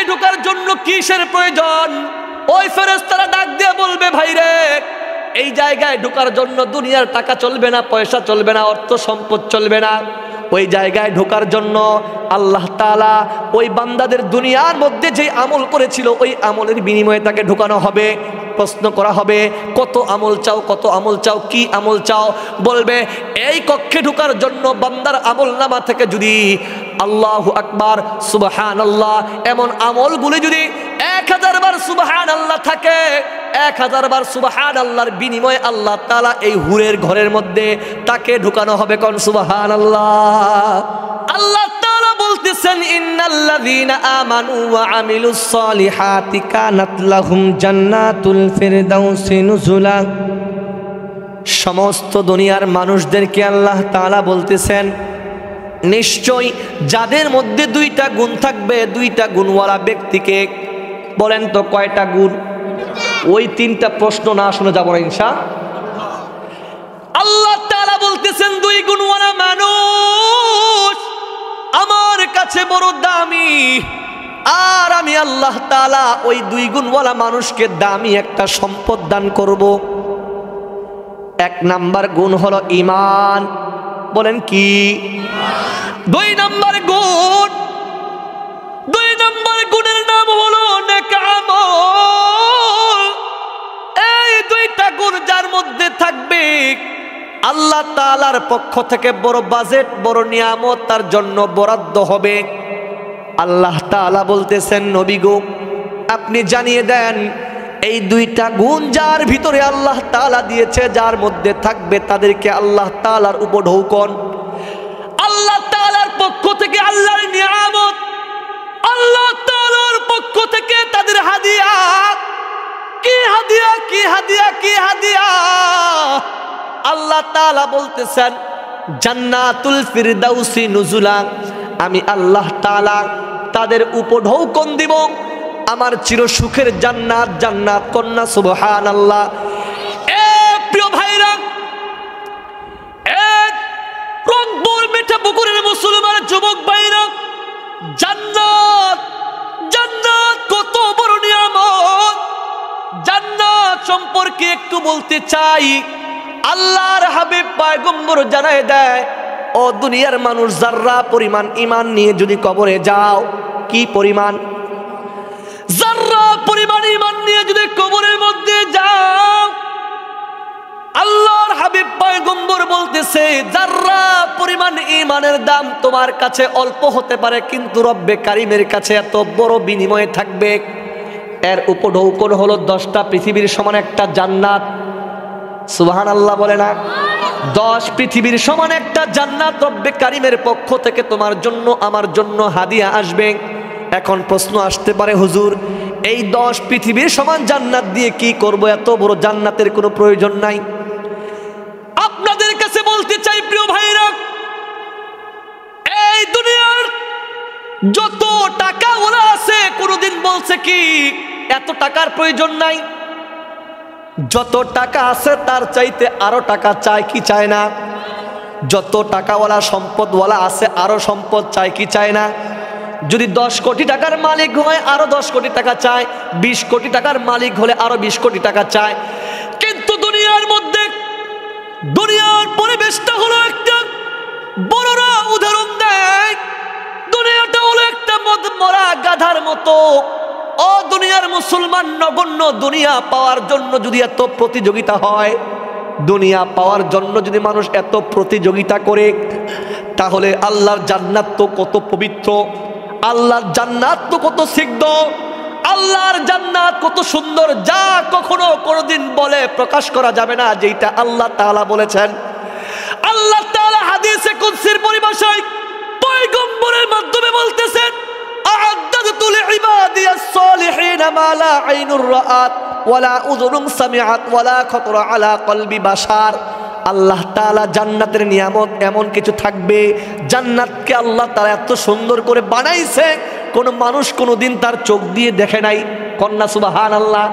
জায়গায় ঢোকার জন্য কিসের প্রয়োজন? ওই ফেরেশতারা ডাক দিয়ে বলবে, ভাই রে, এই জায়গায় ঢোকার জন্য দুনিয়ার টাকা চলবে না, পয়সা চলবে না, অর্থ সম্পদ চলবে না। ওই জায়গায় ঢোকার জন্য আল্লাহ তাআলা ওই বান্দাদের দুনিয়ার মধ্যে যে আমল করেছিল ওই আমলের বিনিময়ে তাকে ঢোকানো হবে। প্রশ্ন করা হবে, কত আমল চাও, কত আমল চাও, কি আমল চাও? বলবে, এই কক্ষে ঢোকার জন্য বান্দার আমল নামা থেকে যদি আল্লাহু আকবার, সুবহানাল্লাহ এমন আমলগুলি যদি 1000 বার সুবহানাল্লাহ থাকে, 1000 বার সুবহানাল্লাহর বিনিময়ে আল্লাহ তাআলা এই হুরের ঘরের মধ্যে তাকে ঢুকানো হবে। কোন সুবহানাল্লাহ। আল্লাহ তাআলা বলতেছেন, ইন্নাল্লাযীনা আমানু ওয়া আমিলুস সলিহাতি কানাত লাহুম জান্নাতুল ফিরদাউসি নুজুলা। সমস্ত দুনিয়ার মানুষদেরকে আল্লাহ তাআলা বলতেছেন, নিশ্চয় যাদের মধ্যে 2টা গুণ থাকবে, 2টা গুণওয়ালা ব্যক্তিকে। বলেন তো কয়টা গুণ? ওই 3টা প্রশ্ন না শুনে যাব না ইনশাআল্লাহ। আল্লাহ তাআলা বলতেছেন, 2 গুণওয়ালা মানুষ আমার কাছে বড় দামি, আর আমি আল্লাহ তাআলা ওই 2 গুণওয়ালা মানুষকে দামি একটা সম্পদ দান করব। 1 নাম্বার গুণ হলো ঈমান। বলেন কি? 2 নাম্বার গুণ, 2 নাম্বার গুণের নাম হলো নেক আমল। এই 2টা গুণ যার মধ্যে থাকবে আল্লাহ তাআলার পক্ষ থেকে বড় বাজেট, বড় নিয়ামত তার জন্য বরাদ্দ হবে। আল্লাহ তাআলা বলতেছেন, নবী গো আপনি জানিয়ে দেন, এই 2টা গুণ যার ভিতরে আল্লাহ তাআলা দিয়েছে, যার মধ্যে থাকবে তাদেরকে আল্লাহ তাআলার উপর ঢৌকন। আল্লাহ তাআলার পক্ষ থেকে আল্লাহর নিয়ামত, আল্লাহ তাআলার পক্ষ থেকে তাদের হাদিয়া। কি হাদিয়া, কি হাদিয়া, কি হাদিয়া? আল্লাহ তাআলা বলতেছেন, জান্নাতুল ফিরদাউসি নুজুলা। আমি আল্লাহ তাআলা তাদের উপর ঢৌকন দিব আমার চির সুখের জান্নাত, জান্নাত কন্যা। সুবহানাল্লাহ। এ প্রিয় ভাইরা, এক রংপুর মিঠাপুকুরের মুসলমান যুবক ভাইরা, জান্নাত, জান্নাত কত বড় নিয়ামত। জান্নাত সম্পর্কে একটু বলতে চাই। আল্লাহর হাবিব পয়গম্বর জানায় দেয়, ও দুনিয়ার মানুষ, যাররা পরিমাণ ঈমান নিয়ে যদি কবরে যাও, কি পরিমাণ? যাররা পরিমাণ ঈমান নিয়ে যদি কবরের মধ্যে যাও, আল্লাহর হাবিব পয়গম্বর বলতেছে, যাররা পরিমাণ ঈমানের দাম তোমার কাছে অল্প হতে পারে, কিন্তু রব্বে কারিমের কাছে এত বড় বিনিময়ে থাকবে। এর উপঢৌকন হলো 10টা পৃথিবীর সমান একটা জান্নাত। সুবহানাল্লাহ বলে না? 10 পৃথিবীর সমান একটা জান্নাত রব্বে কারিমের পক্ষ থেকে তোমার জন্য, আমার জন্য হাদিয়া আসবে। এখন প্রশ্ন আসতে পারে, হুজুর এই 10 পৃথিবীর সমান জান্নাত দিয়ে কি করব? এত বড় জান্নাতের কোনো প্রয়োজন নাই। আপনাদের কাছে বলতে চাই প্রিয় ভাইরা, এই দুনিয়ার যত টাকা ওরা আছে কোনদিন বলছে কি এত টাকার প্রয়োজন নাই? যত টাকা আছে তার চাইতে আরো টাকা চায় কি চায় না? যত টাকাওয়ালা সম্পদওয়ালা আছে আরো সম্পদ চায় কি চায় না? যদি 10 কোটি টাকার মালিক হয় আরো 10 কোটি টাকা চায়, 20 কোটি টাকার মালিক হলে আরো 20 কোটি টাকা চায়। কিন্তু দুনিয়ার মধ্যে, দুনিয়ার পরিবেশটা হলো একটা, বড়রা উদাহরণ দেয়, দুনিয়াটা হলো একটা মরা গাধার মতো। ও দুনিয়ার মুসলমান নগণ্য, দুনিয়া পাওয়ার জন্য যদি এত প্রতিযোগিতা হয়, দুনিয়া পাওয়ার জন্য যদি মানুষ এত প্রতিযোগিতা করে, তাহলে আল্লাহর জান্নাত তো কত পবিত্র, আল্লাহর জান্নাত তো কত সিদ্ধ, আল্লাহর জান্নাত কত সুন্দর, যা কখনো কোনোদিন বলে প্রকাশ করা যাবে না, যেটা আল্লাহ তাআলা বলেছেন। আল্লাহ তাআলা হাদিসে কুদসির পরিভাষায় পয়গম্বরের মাধ্যমে বলতেছেন, আ'আদ্দাতু লিইবাদিয়াস সালিহিনা মা লা আইনুর রাআত ওয়ালা উযুনুন সামিআত ওয়ালা খাতরা আলা কলবি বাশার। আল্লাহ তাআলা জান্নাতের নিয়ামত এমন কিছু থাকবে, জান্নাতকে আল্লাহ তাআলা এত সুন্দর করে বানাইছে, কোন মানুষ কোনোদিন তার চোখ দিয়ে দেখে নাই। কন্যা সুবহানাল্লাহ।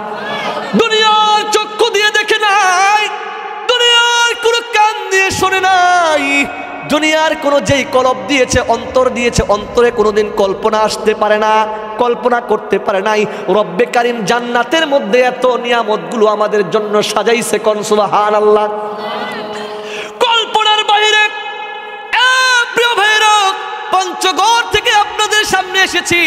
দুনিয়ার চক্ষু দিয়ে দেখে নাই, দুনিয়ার কোন কান দিয়ে শোনে নাই, দুনিয়ার কোন যেই কলব দিয়েছে, অন্তর দিয়েছে, অন্তরে কোনোদিন কল্পনা আসতে পারে না। কল্পনা করতে পারে নাই রব্বে কারীম জান্নাতের মধ্যে এত নিয়ামতগুলো আমাদের জন্য সাজাইছে। কোন সুবহানাল্লাহ। কল্পনার বাইরে প্রিয় ভাইরা, পঞ্চগড় থেকে আপনাদের সামনে এসেছি।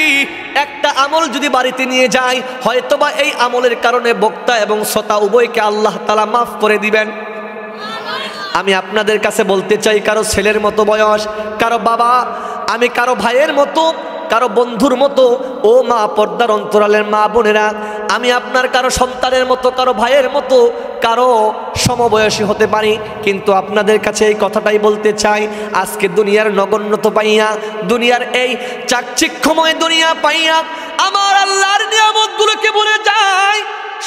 একটা আমল যদি বাড়িতে নিয়ে যাই, হয়তোবা এই আমলের কারণে বক্তা এবং শ্রোতা উভয়কে আল্লাহ তাআলা মাফ করে দিবেন। আমি আপনাদের কাছে বলতে চাই, কারো ছেলের মতো বয়স, কারো বাবা, আমি কারো ভাইয়ের মতো, কারো বন্ধুর মতো। ও মা, পর্দার অন্তরালের মা বোনেরা, আমি আপনার কারো সন্তানের মতো, কারো ভাইয়ের মতো, কারো সমবয়সী হতে পারি, কিন্তু আপনাদের কাছে এই কথাটাই বলতে চাই, আজকে দুনিয়ার নগণ্যতা পাইয়া, দুনিয়ার এই চাকচিক্যময় দুনিয়া পাইয়া আমার আল্লাহর নিয়ামতগুলোকে ভুলে যাই।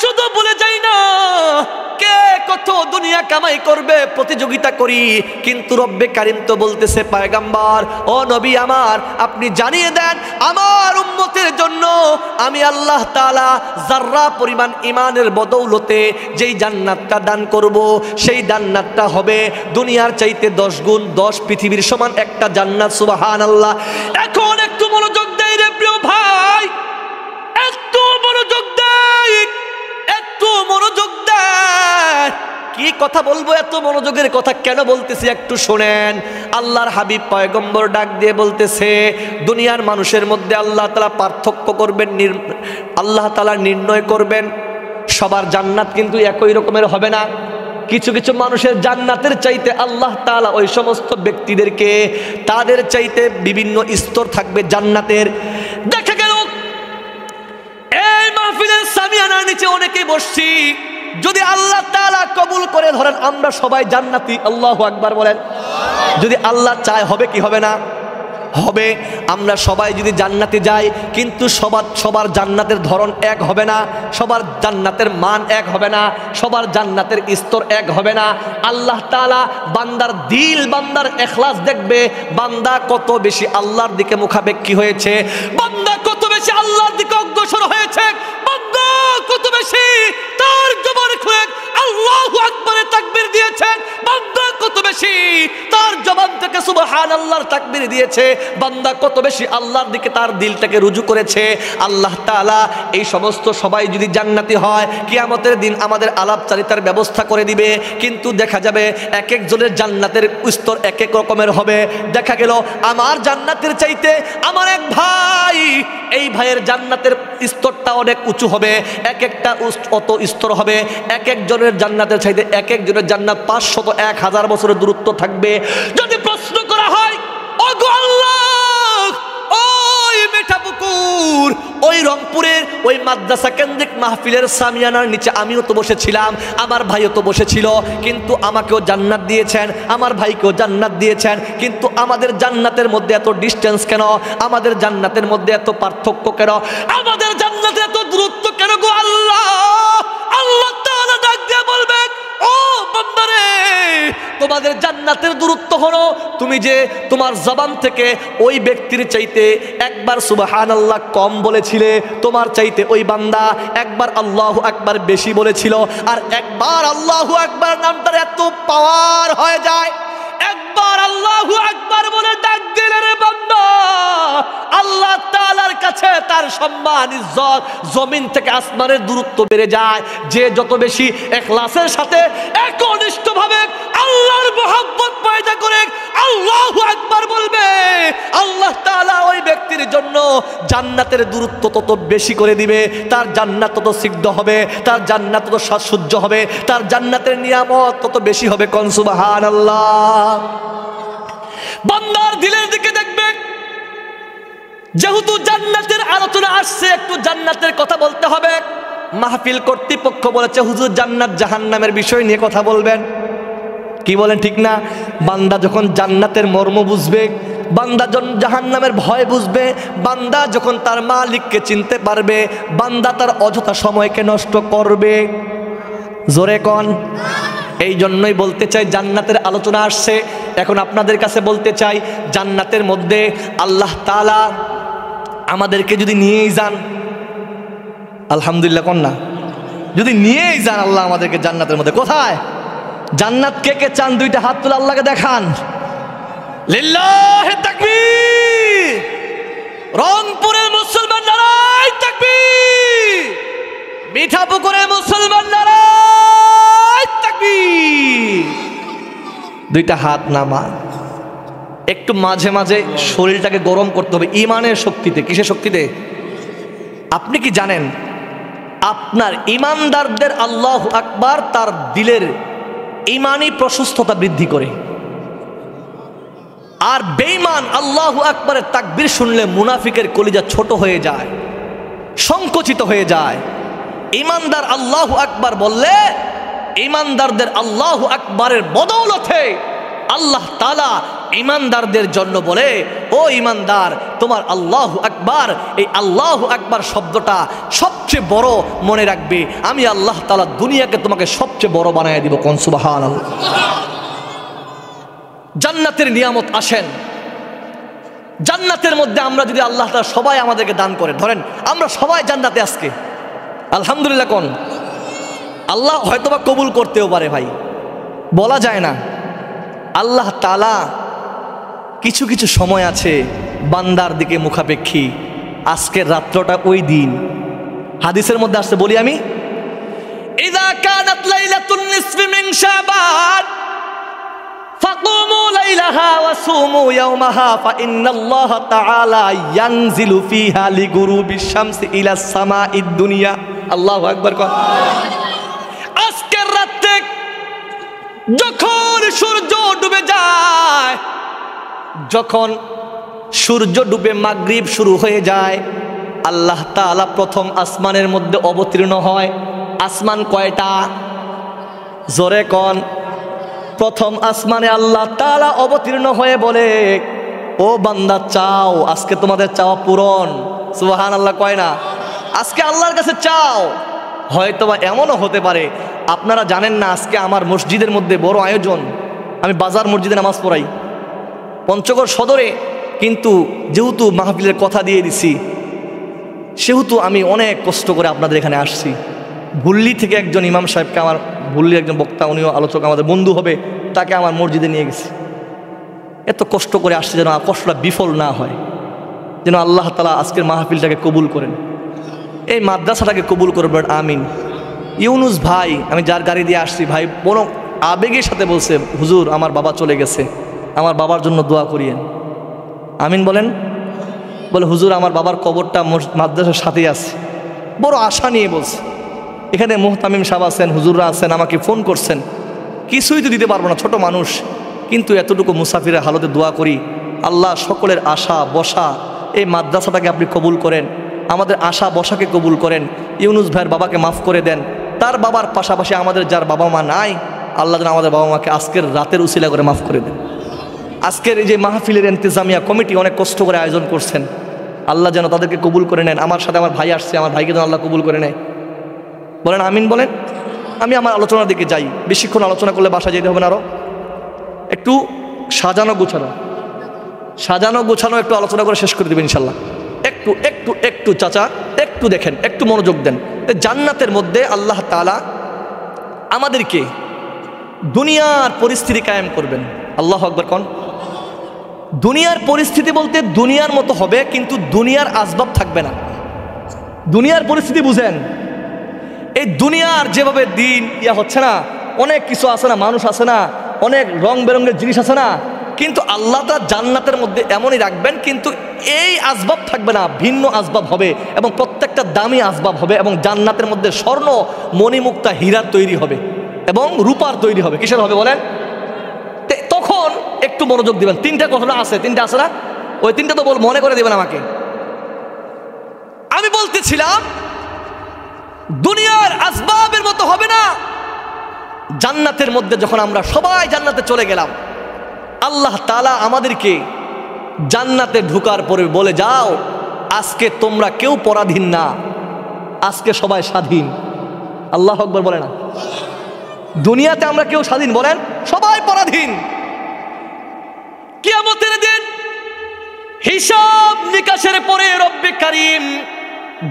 শুধু ভুলে যাই না, কে কত দুনিয়া কামাই করবে প্রতিযোগিতা করি, কিন্তু রব্বে কারীম তো বলতেছে, পয়গম্বর ও নবী আমার, আপনি জানিয়ে দেন আমার উম্মতের জন্য আমি আল্লাহ তাআলা যাররা পরিমাণ ঈমানের বদৌলতে যেই জান্নাতটা দান করব, সেই জান্নাতটা হবে দুনিয়ার চাইতে 10 গুণ, 10 পৃথিবীর সমান একটা জান্নাত। সুবহানাল্লাহ। এখন একটু মনোযোগ দেই রে প্রিয় ভাই, একটু মনোযোগ দেই, একটু মনোযোগ দেন। কি কথা বলবো, এত মনোযোগের কথা কেন বলতেছি একটু শোনেন। আল্লাহর হাবিব পয়গম্বর ডাক দিয়ে বলতেছে, দুনিয়ার মানুষের মধ্যে আল্লাহ তাআলা পার্থক্য করবেন, আল্লাহ তাআলা নির্ণয় করবেন। সবার জান্নাত কিন্তু একই রকমের হবে না। কিছু কিছু মানুষের জান্নাতের চাইতে আল্লাহ তাআলা ওই সমস্ত ব্যক্তিদেরকে তাদের চাইতে বিভিন্ন স্তর থাকবে জান্নাতের। দেখা গেল এই মাহফিলের সামিয়ানার নিচে অনেকে বসছি, যদি আল্লাহ তাআলা কবুল করে, ধরেন আমরা সবাই জান্নাতি, আল্লাহু আকবার বলেন। যদি আল্লাহ চায় হবে কি হবে না? হবে। আমরা সবাই যদি জান্নাতে যাই, কিন্তু সবার জান্নাতের ধরন এক হবে না, সবার জান্নাতের মান এক হবে না, সবার জান্নাতের স্তর এক হবে না। আল্লাহ তাআলা বান্দার দিল, বান্দার ইখলাস দেখবে, বান্দা কত বেশি আল্লাহর দিকে মুখাপেক্ষী হয়েছে, বান্দা কত বেশি আল্লাহর দিকে অগ্রসর হয়েছে, বান্দা কত বেশি তার জবান খুলে আল্লাহু আকবারে তাকবীর দিয়েছে, বান্দা কত বেশি তার জবান থেকে সুবহানাল্লাহর তাকবীর দিয়েছে, বান্দা কত বেশি আল্লাহর দিকে তার দিলটাকে রুজু করেছে। আল্লাহ তাআলা এই সমস্ত সবাই যদি জান্নাতি হয়, কিয়ামতের দিন আমাদের আলাপচারিতার ব্যবস্থা করে দিবে, কিন্তু দেখা যাবে এক একজনের জান্নাতের স্তর এক এক রকমের হবে। দেখা গেল আমার জান্নাতের চাইতে আমার এক ভাই, এই ভাইয়ের জান্নাতের স্তরটা অনেক উঁচু হবে, এক একটা অত স্তর হবে। এক একজনের জান্নাতের চাইতে এক একজনের জান্নাত 500 1000 বছরের দূরত্ব থাকবে। যদি প্রশ্ন করা হয়, ওগো আল্লাহ, ওই মেঠাপুকুর, ওই রংপুরের ওই মাদ্রাসা কেন্দ্রিক মাহফিলের সামিয়ানার নিচে আমিও তো বসেছিলাম, আমার ভাইও তো বসেছিল, কিন্তু আমাকেও জান্নাত দিয়েছেন, আমার ভাইকেও জান্নাত দিয়েছেন, কিন্তু আমাদের জান্নাতের মধ্যে এত ডিস্টেন্স কেন? আমাদের জান্নাতের মধ্যে এত পার্থক্য কেন? আমাদের জান্নাতে এত দূরত্ব কেন গো আল্লাহ? আল্লাহ তাআলা ডাক দিয়ে বলবে, ও বান্দারে, তোমাদের জান্নাতের দূরত্ব হলো তুমি যে তোমার জবান থেকে ওই ব্যক্তির চাইতে একবার সুবহানাল্লাহ কম বলেছিলে, তোমার চাইতে ওই বান্দা একবার আল্লাহু আকবার বেশি বলেছিল, আর একবার আল্লাহু আকবার নামটার এত পাওয়ার হয়ে যায়, একবার আল্লাহু আকবার বলে ডাক দিলে রে বান্দা, আল্লাহ তাআলার কাছে তার সম্মান ইজ্জত জমিন থেকে আসমানের দূরত্ব বেড়ে যায়। যে যত বেশি ইখলাসের সাথে একনিষ্ঠভাবে আল্লাহর মহব্বত পয়দা করে আল্লাহু আকবার বলবে, আল্লাহ তাআলা ওই ব্যক্তির জন্য জান্নাতের দূরত্ব তত বেশি করে দিবে, তার জান্নাত তত সিদ্ধ হবে, তার জান্নাত তত সাজসজ্জ হবে, তার জান্নাতের নিয়ামত তত বেশি হবে। কোন সুবহানাল্লাহ। বান্দার দিলের দিকে দেখবে, যেহেতু জান্নাতের আলোচনা আসছে, একটু জান্নাতের কথা বলতে হবে। মাহফিল কর্তৃপক্ষ বলেছে হুজুর জান্নাত জাহান্নামের বিষয় নিয়ে কথা বলবেন, কি বলেন ঠিক না? বান্দা যখন জান্নাতের মর্ম বুঝবে, বান্দা যখন জাহান্নামের ভয় বুঝবে, বান্দা যখন তার মালিককে চিনতে পারবে, বান্দা তার অযথা সময়কে নষ্ট করবে। জোরে কোন। এই জন্যই বলতে চাই জান্নাতের আলোচনা আসছে, এখন আপনাদের কাছে বলতে চাই, জান্নাতের মধ্যে আল্লাহ তাআলা আমাদেরকে যদি নিয়েই যান, আলহামদুলিল্লাহ কোন না, যদি নিয়েই যান আল্লাহ আমাদেরকে জান্নাতের মধ্যে, কোথায়? জান্নাত কে কে চান? দুইটা হাত তুলে আল্লাহকে দেখান। লিল্লাহি তাকবীর। রংপুরের মুসলমান নারা দুইটা হাত নামা। একটু মাঝে মাঝে শরীরটাকে গরম করতে হবে ইমানের শক্তিতে। কিসের শক্তিতে? আপনি কি জানেন আপনার ইমানদারদের আল্লাহু আকবার তার দিলের ইমানি প্রশস্ততা বৃদ্ধি করে, আর বেঈমান আল্লাহু আকবারের তাকবীর শুনলে মুনাফিকের কলিজা ছোট হয়ে যায়, সংকুচিত হয়ে যায়। ইমানদার আল্লাহু আকবার বললে ইমানদারদের আল্লাহু আকবারের বদৌলতে আল্লাহ তাআলা ইমানদারদের জন্য বলে, ও ইমানদার তোমার আল্লাহু আকবার, এই আল্লাহু আকবার শব্দটা সবচেয়ে বড় মনে রাখবে, আমি আল্লাহ তাআলা দুনিয়াকে তোমাকে সবচেয়ে বড় বানায় দিব। কোন সুবহানাল্লাহ। জান্নাতের নিয়ামত আসেন, জান্নাতের মধ্যে আমরা যদি আল্লাহ তাআলা সবাই আমাদেরকে দান করে, ধরেন আমরা সবাই জান্নাতে আজকে আলহামদুলিল্লাহ কোন, আল্লাহ হয়তোবা কবুল করতেও পারে ভাই, বলা যায় না। আল্লাহ তাআলা কিছু কিছু সময় আছে বান্দার দিকে মুখাপেক্ষী। আজকের রাত্রটা ওই দিন। হাদিসের মধ্যে আসছে, বলি আমি, ইযা কানাত লাইলাতুন নিসফি মিন শাবান ফাকুমু লাইলাহা ওয়া সুমু ইয়াওমাহা ফাইন্নাল্লাহা তাআলা ইয়ানজিলু ফিহা লিগুরুবিশ শামসি ইলাস সামাঈদ দুনিয়া। আল্লাহু আকবার। আজকের রাতে যখন সূর্য ডুবে যায়, যখন সূর্য ডুবে মাগরিব শুরু হয়ে যায়, আল্লাহ তাআলা প্রথম আসমানের মধ্যে অবতীর্ণ হয়। আসমান কয়টা? জোরে কোন। প্রথম আসমানে আল্লাহ তাআলা অবতীর্ণ হয়ে বলে, ও বান্দা চাও, আজকে তোমাদের চাওয়া পূরণ। সুবহানাল্লাহ কয় না? আজকে আল্লাহর কাছে চাও। হয়তোবা এমনও হতে পারে আপনারা জানেন না, আজকে আমার মসজিদের মধ্যে বড় আয়োজন। আমি বাজার মসজিদে নামাজ পড়াই পঞ্চগড় সদরে, কিন্তু যেহেতু মাহফিলের কথা দিয়ে দিছি সেহেতু আমি অনেক কষ্ট করে আপনাদের এখানে আসছি। ভুল্লি থেকে একজন ইমাম সাহেবকে, আমার ভুল্লির একজন বক্তা, উনিও আলোচক, আমাদের বন্ধু হবে, তাকে আমার মসজিদে নিয়ে গেছি। এত কষ্ট করে আসছে যেন কষ্টটা বিফল না হয়, যেন আল্লাহ তাআলা আজকের মাহফিলটাকে কবুল করেন, এই মাদ্রাসাটাকে কবুল করবেন, আমিন। ইউনুস ভাই, আমি যার গাড়ি দিয়ে আসছি, ভাই বড় আবেগের সাথে বলছে, হুজুর আমার বাবা চলে গেছে, আমার বাবার জন্য দোয়া করিয়েন। আমিন বলেন। বলে হুজুর আমার বাবার কবরটা মাদ্রাসার সাথেই আছে। বড় আশা নিয়ে বলছে। এখানে মুহতামিম সাহেব আছেন, হুজুররা আছেন, আমাকে ফোন করছেন। কিছুই তো দিতে পারবো না, ছোট মানুষ, কিন্তু এতটুকু মুসাফিরের হালতে দোয়া করি, আল্লাহ সকলের আশা বসা এই মাদ্রাসাটাকে আপনি কবুল করেন, আমাদের আশা বসাকে কবুল করেন। ইউনুস ভাইয়ের বাবাকে মাফ করে দেন। তার বাবার পাশাপাশি আমাদের যার বাবা মা নাই, আল্লাহ যেন আমাদের বাবা মাকে আজকের রাতের উসিলা করে মাফ করে দেন। আজকের এই যে মাহফিলের ইন্তেজামিয়া কমিটি অনেক কষ্ট করে আয়োজন করছেন, আল্লাহ যেন তাদেরকে কবুল করে নেন। আমার সাথে আমার ভাই আসছে, আমার ভাইকে যেন আল্লাহ কবুল করে নেয়। বলেন আমিন বলেন। আমি আমার আলোচনার দিকে যাই, বেশিক্ষণ আলোচনা করলে বাসা যেতে হবে না, আরও একটু সাজানো গোছানো একটু আলোচনা করে শেষ করে দেবেন ইনশাল্লাহ। একটু একটু একটু চাচা একটু দেখেন, একটু মনোযোগ দেন। জান্নাতের মধ্যে আল্লাহ তাআলা আমাদেরকে দুনিয়ার পরিস্থিতি কায়েম করবেন। আল্লাহু আকবার কোন। দুনিয়ার পরিস্থিতি বলতে দুনিয়ার মতো হবে, কিন্তু দুনিয়ার আসবাব থাকবে না। দুনিয়ার পরিস্থিতি বুঝেন, এই দুনিয়ার যেভাবে দিন হচ্ছে না, অনেক কিছু আছে না, মানুষ আছে না, অনেক রং বেরঙের জিনিস আছে না, কিন্তু আল্লাহ তাআলা জান্নাতের মধ্যে এমনই রাখবেন, কিন্তু এই আসবাব থাকবে না, ভিন্ন আসবাব হবে, এবং প্রত্যেকটা দামি আসবাব হবে, এবং জান্নাতের মধ্যে স্বর্ণ মণিমুক্তা হীরার তৈরি হবে এবং রূপার তৈরি হবে। কিসের হবে বলেন? তখন একটু মনোযোগ দিবেন। তিনটা ঘটনা আছে, তিনটা আছে না? ওই তিনটা তো মনে করে দিবেন আমাকে। আমি বলতেছিলাম দুনিয়ার আসবাবের মতো হবে না। জান্নাতের মধ্যে যখন আমরা সবাই জান্নাতে চলে গেলাম, আল্লাহ তাআলা আমাদেরকে জান্নাতে ঢোকার পরে বলে, যাও আজকে তোমরা কেউ পরাধীন না, আজকে সবাই স্বাধীন। আল্লাহু আকবার বলে না? দুনিয়াতে আমরা কেউ স্বাধীন, বলেন সবাই পরাধীন। কিয়ামতের দিন হিসাব নিকাশের পরে রব্বে কারীম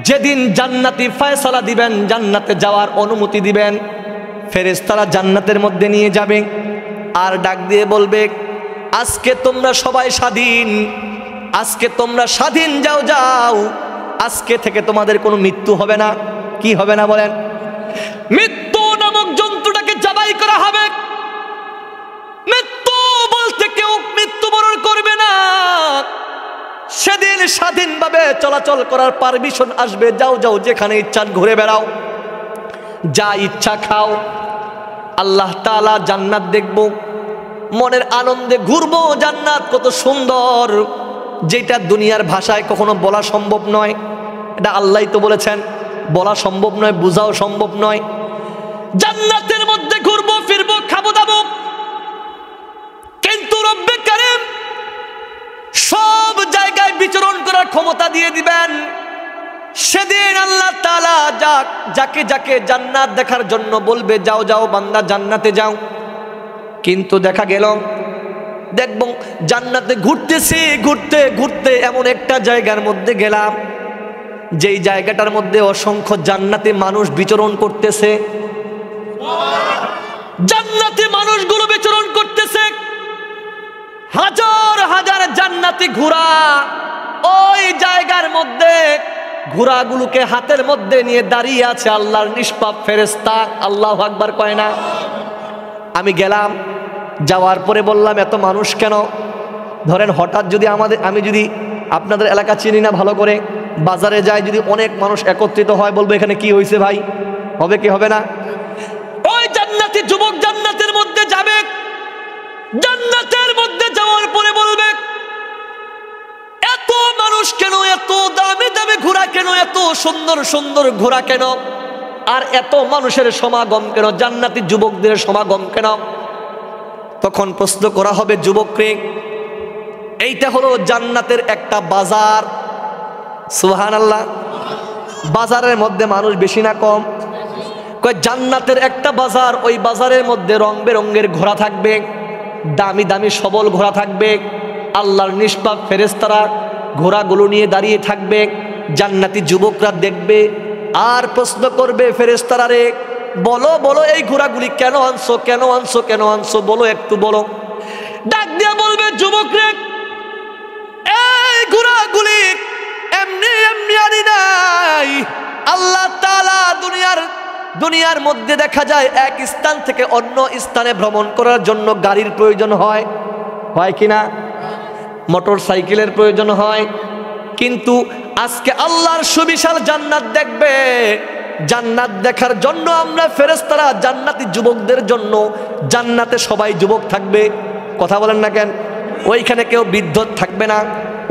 যেদিন জান্নাতি ফয়সালা দিবেন, জান্নাতে যাওয়ার অনুমতি দিবেন, ফেরেশতারা জান্নাতের মধ্যে নিয়ে যাবে আর ডাক দিয়ে বলবে, আজকে তোমরা সবাই স্বাধীন, আজকে তোমরা স্বাধীন, যাও যাও, আজকে থেকে তোমাদের কোনো মৃত্যু হবে না। কি হবে না বলেন? মৃত্যু নামক জন্তুটাকে জবাই করা হবে। মৃত্যু করবে না। সেদিন স্বাধীনভাবে চলাচল করার পারমিশন আসবে, যাও যাও যেখানে ইচ্ছা ঘুরে বেড়াও, যা ইচ্ছা খাও। আল্লাহ তাআলা জান্নাত দেখব, মনের আনন্দে ঘুরবো। জান্নাত কত সুন্দর, যেটা দুনিয়ার ভাষায় কখনো বলা সম্ভব নয়। এটা আল্লাহই তো বলেছেন, বলা সম্ভব নয়, বোঝাও সম্ভব নয়। জান্নাতের মধ্যে ঘুরবো ফিরবো, খাবো দাবো, কিন্তু রব্বে কারীম সব জায়গায় বিচরণ করার ক্ষমতা দিয়ে দিবেন। সেদিন আল্লাহ তাআলা যাকে যাকে জান্নাত দেখার জন্য বলবে, যাও যাও বান্দা জান্নাতে যাও। কিন্তু দেখা গেল দেখব জান্নাতে ঘুরতেছি, ঘুরতে ঘুরতে এমন একটা জায়গার মধ্যে গেলাম, যেই জায়গাটার মধ্যে অসংখ্য জান্নাতি মানুষ বিচরণ করতেছে। জান্নাতি মানুষগুলো বিচরণ করতেছে, হাজার হাজার জান্নাতি ঘোড়া ওই জায়গার মধ্যে ঘোড়াগুলোকে হাতের মধ্যে নিয়ে দাঁড়িয়ে আছে আল্লাহর নিষ্পাপ ফেরেশতা। আল্লাহু আকবার কয় না? আমি গেলাম, যাওয়ার পরে বললাম এত মানুষ কেন? ধরেন হঠাৎ যদি আমি যদি আপনাদের এলাকা চিনি না ভালো করে, বাজারে যাই, যদি অনেক মানুষ একত্রিত হয়, বলবো এখানে কি হয়েছে ভাই? হবে কি হবে না? ওই জান্নাতি যুবক জান্নাতের মধ্যে যাবে, জান্নাতের মধ্যে যাওয়ার পরে বলবে এত মানুষ কেন, এত দামি দামি ঘোড়া কেন, এত সুন্দর সুন্দর ঘোড়া কেন, আর এত মানুষের সমাগম কেন, জান্নাতি যুবকদের সমাগম কেন? তখন প্রশ্ন করা হবে যুবককে, এইটা হলো জান্নাতের একটা বাজার। সুবহানাল্লাহ। বাজারের মধ্যে মানুষ বেশি না কম? কয় জান্নাতের একটা বাজার, ওই বাজারের মধ্যে রং বেরঙের ঘোড়া থাকবে, দামি দামি সবল ঘোড়া থাকবে, আল্লাহর নিষ্পাপ ফেরেশতারা ঘোড়াগুলো নিয়ে দাঁড়িয়ে থাকবে। জান্নাতি যুবকরা দেখবে আর প্রশ্ন করবে ফেরেশতারা, রে বলো বলো এই ঘোড়াগুলি কেন আনছো, কেন আনছো, কেন আনছো, বলো একটু বলো। ডাক দিয়া বলবে যুবক রে, এই ঘোড়াগুলি এমনি এমনি আনি নাই। আল্লাহ তাআলা দুনিয়ার মধ্যে দেখা যায় এক স্থান থেকে অন্য স্থানে ভ্রমণ করার জন্য গাড়ির প্রয়োজন হয়, হয় কিনা? মোটর সাইকেলের প্রয়োজন হয়। কিন্তু আজকে আল্লাহর সুবিশাল জান্নাত দেখবে, জান্নাত দেখার জন্য আমরা ফেরেশতারা জান্নাতি যুবকদের জন্য, জান্নাতে সবাই যুবক থাকবে। কথা বলেন না কেন? ওইখানে কেউ বৃদ্ধ থাকবে না,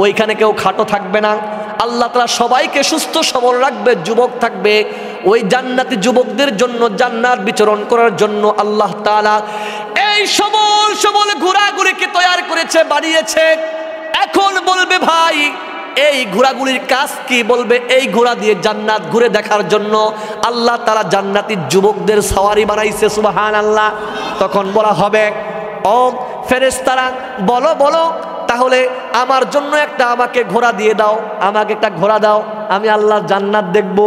ওইখানে কেউ খাটো থাকবে না। আল্লাহ তাআলা সবাইকে সুস্থ সবল রাখবে, যুবক থাকবে। ওই জান্নাতি যুবকদের জন্য জান্নাত বিচরণ করার জন্য আল্লাহ তাআলা এই সবল সবল ঘোড়াগুলিকে তৈরি করেছে, বানিয়েছে। এখন বলবে ভাই এই ঘোড়াগুলির কাজ কি? বলবে এই ঘোড়া দিয়ে জান্নাত ঘুরে দেখার জন্য আল্লাহ তাআলা জান্নাতি যুবকদের সওয়ারি বানাইছে। সুবহানাল্লাহ। তখন বলা হবে, ও ফেরেশতারা বলো বলো, তাহলে আমার জন্য আমাকে ঘোড়া দিয়ে দাও, আমাকে একটা ঘোড়া দাও, আমি আল্লাহর জান্নাত দেখব।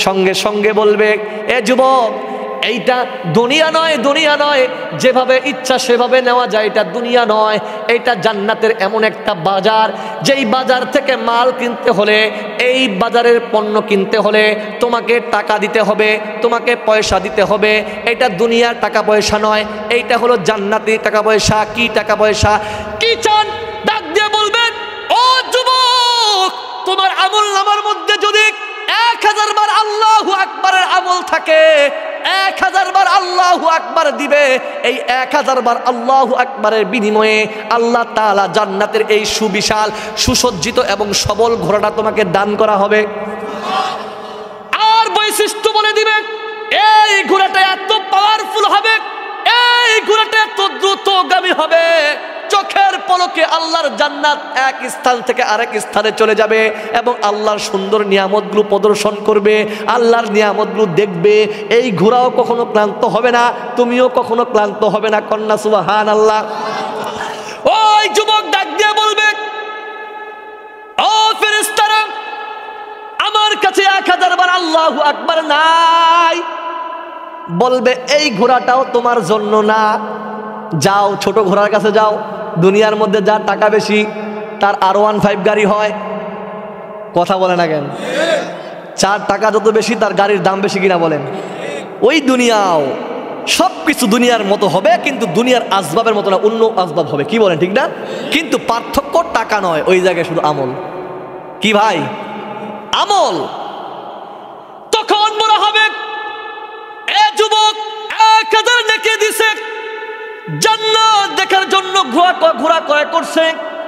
সঙ্গে সঙ্গে বলবে, এ যুবক, এইটা দুনিয়া নয়, দুনিয়া নয়, যেভাবে ইচ্ছা সেভাবে নেওয়া যায়, এটা দুনিয়া নয়, এটা জান্নাতের এমন একটা বাজার, যেই বাজার থেকে মাল কিনতে হলে, এই বাজারের পণ্য কিনতে হলে তোমাকে টাকা দিতে হবে, তোমাকে পয়সা দিতে হবে। এটা দুনিয়ার টাকা পয়সা নয়, এইটা হলো জান্নাতি টাকা পয়সা। কি টাকা পয়সা? কি চান? ডাক দিয়ে বলবেন, ও যুবক, তোমার আমল নামার মধ্যে যদি 1000 বার আল্লাহু আকবারের আমল থাকে, 1000 বার আল্লাহু আকবার দিবে। এই 1000 বার আল্লাহু আকবারের বিনিময়ে আল্লাহ তাআলা জান্নাতের এই সুবিশাল সুসজ্জিত এবং সবল ঘোড়াটা তোমাকে দান করা হবে। আর বৈশিষ্ট্য বলে দিবে, এই ঘোড়াটা এত পাওয়ারফুল হবে, এই ঘোড়াটা এত দ্রুতগামী হবে, চোখের পলকে আল্লাহর জান্নাত এক স্থান থেকে আরেক স্থানে চলে যাবে এবং আল্লাহর সুন্দর নিয়ামতগুলো প্রদর্শন করবে, আল্লাহর নিয়ামতগুলো দেখবে। এই ঘোড়াও কখনো ক্লান্ত হবে না, তুমিও কখনো ক্লান্ত হবে না। কন্যা সুবহানাল্লাহ। ওই যুবক ডাক দিয়ে বলবে, ও ফেরেশতারা, আমার কাছে 1000 বার আল্লাহু আকবার নাই। বলবে, এই ঘোড়াটাও তোমার জন্য না, যাও ছোট ঘোড়ার কাছে যাও। দুনিয়ার মধ্যে যার টাকা বেশি তার R15 গাড়ি হয়। কথা বলে না কেন? 4 টাকা যত বেশি তার গাড়ির দাম বেশি কিনা বলেন? ওই দুনিয়াও সবকিছু দুনিয়ার মতো হবে, কিন্তু দুনিয়ার আসবাবের মতো না, অন্য আসবাব হবে। কি বলেন, ঠিক না? কিন্তু পার্থক্য টাকা নয়, ওই জায়গায় শুধু আমল। কি ভাই? আমল। তখন বলা হবে, এ যুবক 1000 নেকি দিছে, জান্নাত দেখার জন্য ঘোরা করে করছে।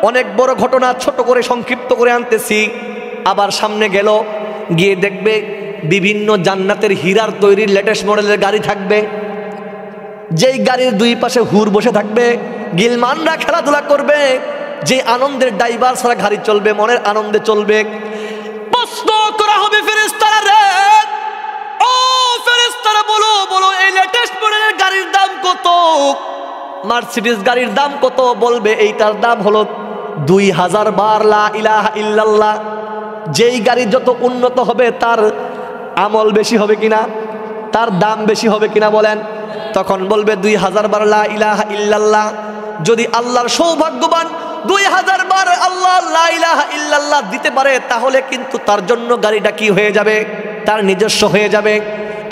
অনেক বড় ঘটনা ছোট করে সংক্ষিপ্ত করে আনতেছি। আবার সামনে গেল, গিয়ে দেখবে বিভিন্ন জান্নাতের হীরার তৈরি লেটেস্ট মডেলের গাড়ি থাকবে, যেই গাড়ির দুই পাশে হুর বসে থাকবে, গিলমানরা খেলাধুলা করবে, যে আনন্দের ড্রাইভার ছাড়া গাড়ি চলবে, মনের আনন্দে চলবে। প্রশ্ন করা হবে ফেরেশতারা, রে ও ফেরেশতারা বলো বলো, এই লেটেস্ট মডেলের গাড়ির দাম কত? মার্সিডিজ গাড়ির দাম কত? বলবে এইটার দাম হলো 2000 বার লা ইলাহা ইল্লাল্লাহ। যেই গাড়ি যত উন্নত হবে তার আমল বেশি হবে কিনা, তার দাম বেশি হবে কিনা বলেন? তখন বলবে 2000 বার লা ইলাহা ইল্লাল্লাহ। যদি আল্লাহর সৌভাগ্যবান 2000 বার আল্লাহ লা ইলাহা ইল্লাল্লাহ দিতে পারে, তাহলে কিন্তু তার জন্য গাড়িটা কি হয়ে যাবে? তার নিজস্ব হয়ে যাবে।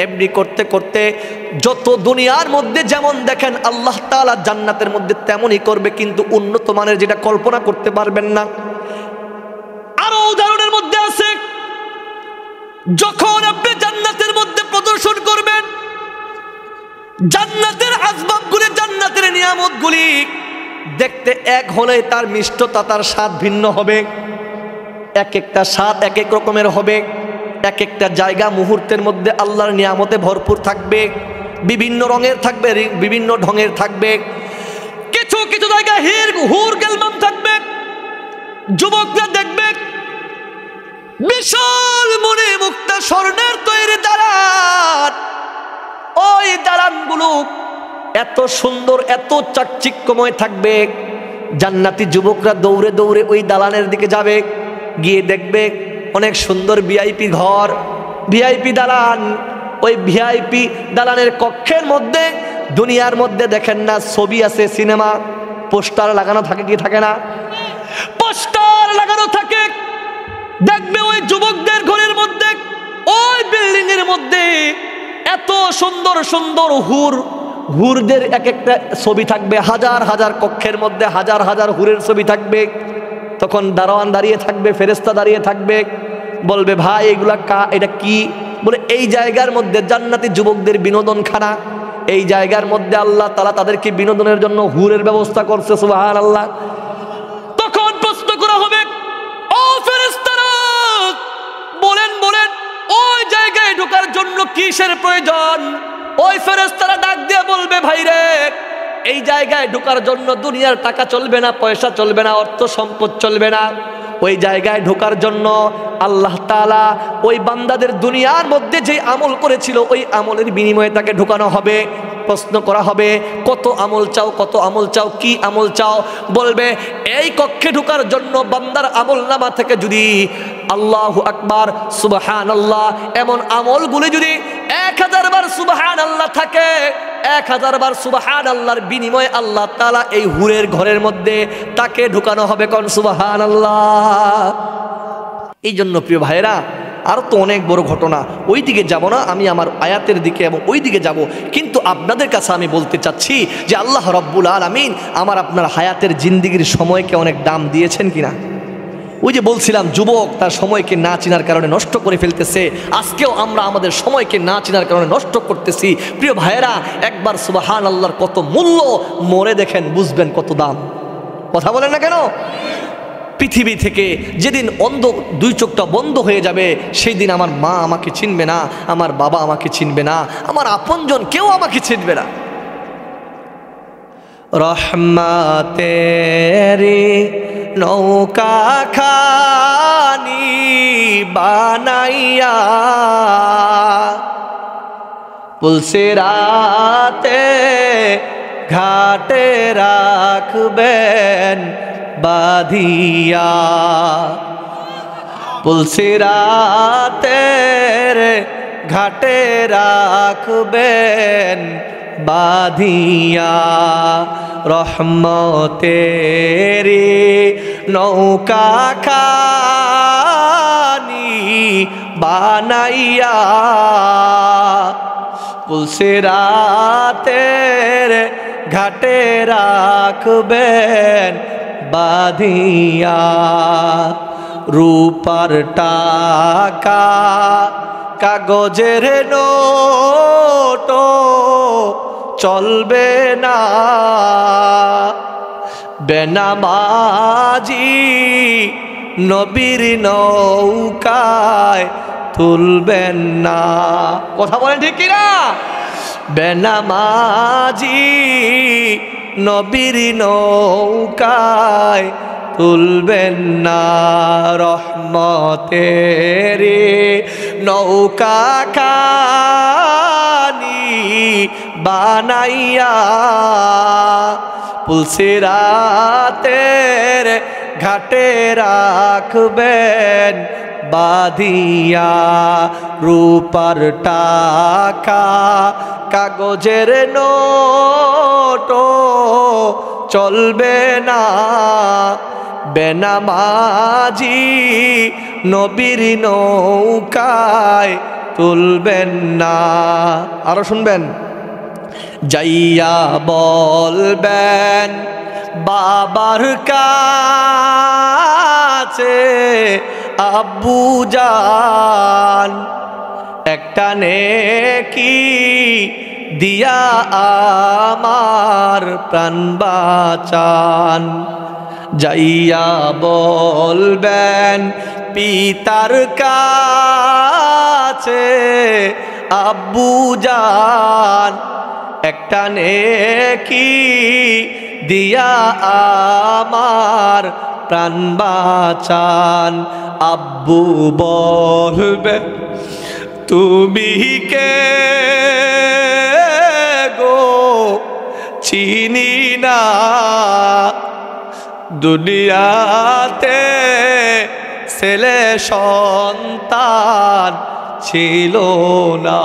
এমনি করতে করতে যত দুনিয়ার মধ্যে যেমন দেখেন আল্লাহ তাআলা জান্নাতের মধ্যে তেমনই করবে, কিন্তু উন্নত মানের, যেটা কল্পনা করতে পারবেন না। আরো উদাহরণের মধ্যে আছে, যখন আপনি জান্নাতের মধ্যে প্রদর্শন করবেন, জান্নাতের আসবাবগুলি, জান্নাতের নিয়ামতগুলি দেখতে এক হলে তার মিষ্টতা, তার স্বাদ ভিন্ন হবে। এক একটা স্বাদ এক এক রকমের হবে। এক একটা জায়গা মুহূর্তের মধ্যে আল্লাহর নিয়ামতে ভরপুর থাকবে, বিভিন্ন রঙের থাকবে, বিভিন্ন ঢঙের থাকবে। কিছু কিছু জায়গায় হুর গেলমাম থাকবে। যুবকরা দেখবে বিশাল মনে মুক্তা স্বর্ণের তৈরি দালান, ওই দালানগুলো এত সুন্দর, এত চাকচিক্যময় থাকবে। জান্নাতি যুবকরা দৌড়ে দৌড়ে ওই দালানের দিকে যাবে, গিয়ে দেখবে অনেক সুন্দর ভিআইপি ঘর, ভিআইপি দালান। ওই ভিআইপি দালানের কক্ষের মধ্যে দুনিয়ার মধ্যে দেখেন না ছবি আছে, সিনেমা পোস্টার লাগানো থাকে, কি থাকে না? পোস্টার লাগানো থাকে। দেখবে ওই যুবকদের ঘরের মধ্যে, ওই বিল্ডিং এর মধ্যে এত সুন্দর সুন্দর হুরদের এক একটা ছবি থাকবে, হাজার হাজার কক্ষের মধ্যে হাজার হাজার হুরের ছবি থাকবে। তখন দারোয়ান দাঁড়িয়ে থাকবে, ফেরেশতা দাঁড়িয়ে থাকবে, বলবে ভাই এগুলা এটা কি? বলে এই জায়গার মধ্যে জান্নাতি যুবকদের বিনোদনখানা, এই জায়গার মধ্যে আল্লাহ তাআলা তাদেরকে বিনোদনের জন্য হুরের ব্যবস্থা করছে। সুবহানাল্লাহ। তখন প্রশ্ন করা হবে, ও ফেরেশতারা বলেন বলেন, ওই জায়গায় ঢোকার জন্য কিসের প্রয়োজন? ওই ফেরেশতারা ডাক দিয়ে বলবে, ভাই রে, এই জায়গায় ঢোকার জন্য দুনিয়ার টাকা চলবে না, পয়সা চলবে না, অর্থ সম্পদ চলবে না। ওই জায়গায় ঢোকার জন্য আল্লাহ তাআলা ওই বান্দাদের দুনিয়ার মধ্যে যে আমল করেছিল, ওই আমলের বিনিময়ে তাকে ঢোকানো হবে। প্রশ্ন করা হবে, কত আমল চাও, কত আমল চাও, কি আমল চাও? বলবে এই কক্ষে ঢোকার জন্য বান্দার আমল নামা থেকে যদি আল্লাহু আকবার, সুবহানাল্লাহ এমন আমলগুলি যদি 1000 বার সুবহানাল্লাহ থাকে, 1000 বার সুবহানাল্লাহর বিনিময়ে আল্লাহ তাআলা এই হুরের ঘরের মধ্যে তাকে ঢুকানো হবে। কোন সুবহানাল্লাহ। এই জন্য প্রিয় ভাইরা, আরও তো অনেক বড় ঘটনা, ওই দিকে যাব না, আমি আমার আয়াতের দিকে এবং ওই দিকে যাব। কিন্তু আপনাদের কাছে আমি বলতে চাচ্ছি যে আল্লাহ রব্বুল আলামিন আমার আপনার হায়াতের জিন্দিগির সময়কে অনেক দাম দিয়েছেন কিনা। ওই যে বলছিলাম, যুবক তার সময়কে না চেনার কারণে নষ্ট করে ফেলতেছে। আজকেও আমরা আমাদের সময়কে না চেনার কারণে নষ্ট করতেছি। প্রিয় ভাইয়েরা, একবার সুবহানাল্লাহর কত মূল্য, মরে দেখেন বুঝবেন কত দাম। কথা বলেন না কেন? পৃথিবী থেকে যেদিন অন্ধ, দুই চোখটা বন্ধ হয়ে যাবে, সেই দিন আমার মা আমাকে চিনবে না, আমার বাবা আমাকে চিনবে না, আমার আপনজন কেউ আমাকে চিনবে না। রহমতেরি নৌকা খানি বানাইয়া পুলসিরাতে ঘাটে রাখবেন বাঁধিয়া, পুলসিরাতের ঘাটে রাখবেন বাঁধিয়া। রহমতেরি নৌকা খানি বানাইয়া পুলসিরাতের ঘাটে রাখবেন বাঁধিয়া। রূপার টাকা কাগজের নোট চলবে না, বেনামাজি নবীর নৌকায় তুলবেন না। কথা বলেন ঠিক কিনা? বেনামাজি নবীর নৌকায় তুলবেন না। রহমতের নৌকা খানি বানাইয়া পুলসিরাতের ঘাটে রাখবেন বাঁধিয়া। রূপার টাকা কাগজের নোট চলবে না, বেনামাজি নবীর নৌকায় তুলবেন না। আরো শুনবেন, যাইয়া বলবেন বাবার কাছে আব্বু জান একটা নেকি দিয়া আমার প্রাণ বাঁচান। যাইয়া বলবেন পিতার কাছে আব্বু জান একটা নেকি দিয়া আমার প্রাণ বাঁচান। আব্বু বলবে তুমি কে গো চিনি না, দুনিয়াতে ছেলে সন্তান ছিল না।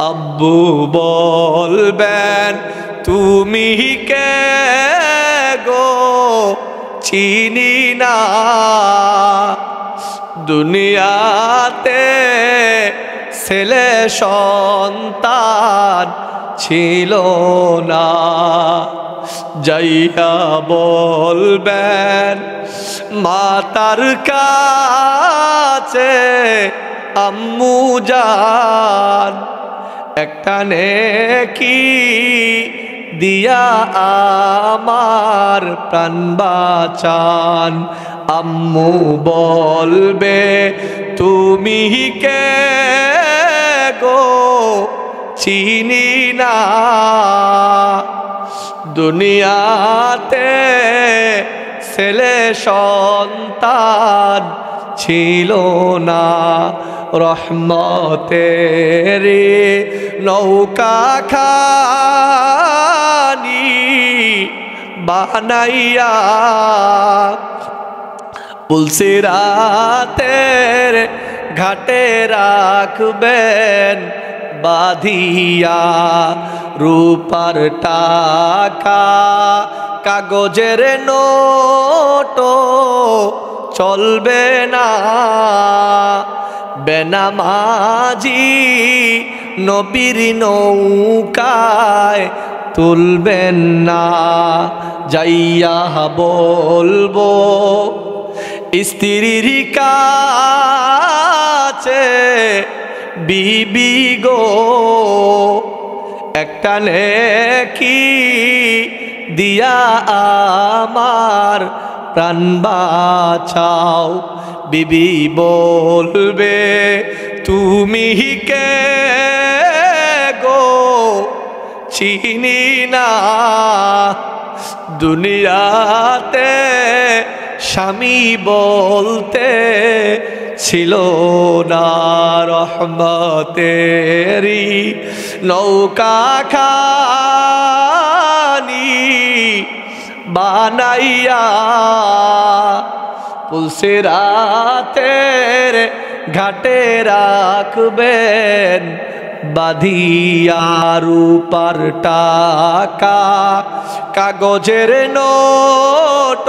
আব্বু বলবেন তুমি কে গো চিনি না, দুনিয়াতে ছেলে সন্তান ছিল না। যাইয়া বলবেন মাতার কাছে আম্মু জান একটা নেকি দিয়া আমার প্রাণ বাঁচান। আম্মু বলবে তুমি কে গো চিনি না, দুনিয়াতে ছেলে সন্তান ছিল না। রহমতের নৌকা খানি বানাইয়া পুলসিরাতের ঘাটে রাখবেন বাঁধিয়া। রূপার টাকা কাগজের নোট চলবে না, বেনামাজি নবীর নৌকায় তুলবেন না। যাইয়া বলবো স্ত্রীর কাছে বিবি গো একটা নেকি দিয়া আমার প্রাণ বাঁচাও। বিবি বলবে তুমি কে গো চিনি না, দুনিয়াতে স্বামী বলতে ছিল না। রহমতেরি নৌকা খানি বানাইয়া পুলসিরাতের ঘাটে রাখবেন বাঁধিয়া। রূপার টাকা কাগজের নোট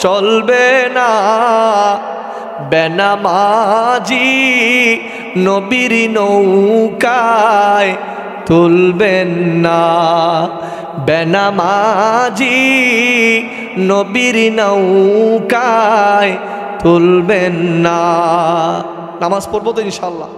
চলবে না, বেনামাজি নবীর নৌকায় তুলবেন না, বেনামাজি নবীর নৌকায় তুলবেন না। নামাজ পড়বো তো ইনশাআল্লাহ।